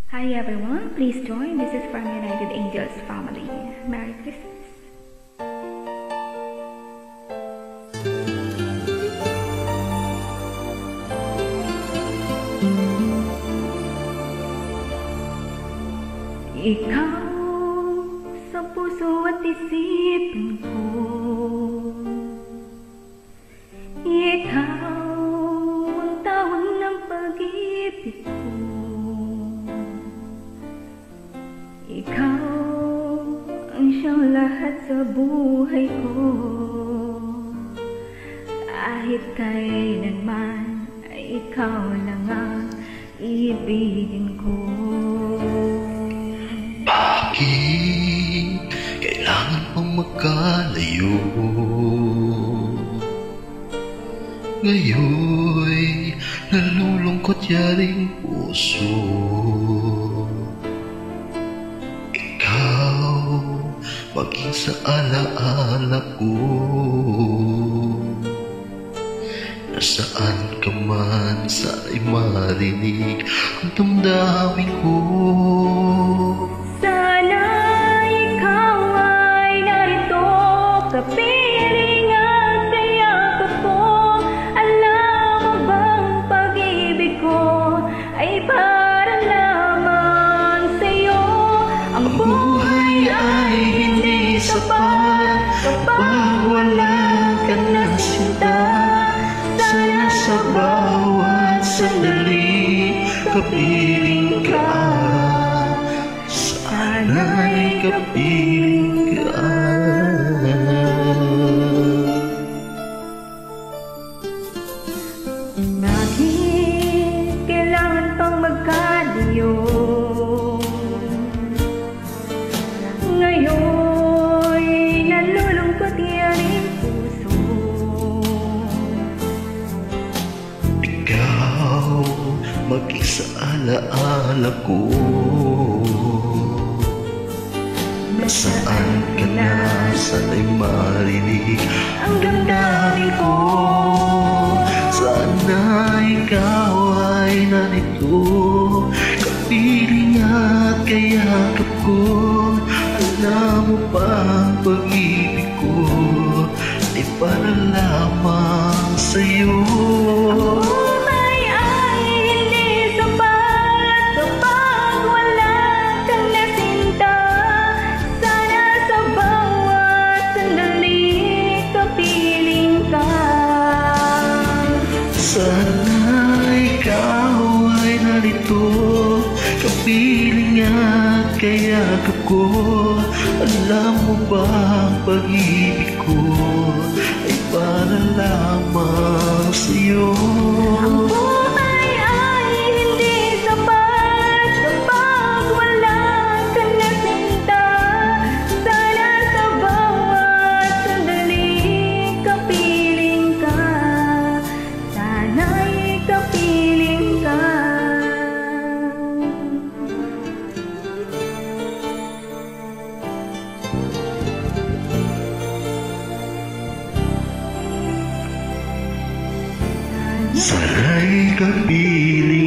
Hi everyone, please join. This is from United Angels family. Merry Christmas. Ikaw sa puso at isipin ko, ikaw ang tawag ng pag-ibig ko, ikaw ang siyang lahat sa buhay ko. Kahit kailanman ay ikaw lang ang ibigin ko. Bakit kailangan pang magkalayo? Ngayon'y nalulungkot yaring puso. Ikaw maging sa alaala ko. Nasaan ka man, sana'y marinig ang damdamin ko. Sana ikaw ay narito, kapiling at kayakap ko. Alam mo bang pag-ibig ko ay para lamang sa'yo? Ang buhay ay hindi sapat kapag wala ka na sinta. Sana sa bawat sandali kapiling ka, sana'y kapiling ka. Bakit kailangan pang magkalayo? Ngayon'y nalulungkot yaring puso. Ikaw maging sa alaala ko. Nasaan ka na, sana'y marinig ang damdamin ko. Sana ikaw ay narito, kapiling at kayakap ko. Alam mo bang pag-ibig ko ay para lamang sa'yo? Sana ikaw ay narito, kapiling at kayakap ko. Alam mo ba ang pag-ibig ko ay para lamang sa'yo? Ang buhay ay hindi sapat kapag wala ka na sinta. Sana sa bawat sandali kapiling ka, sana'y kapiling ka. Sana'y kapiling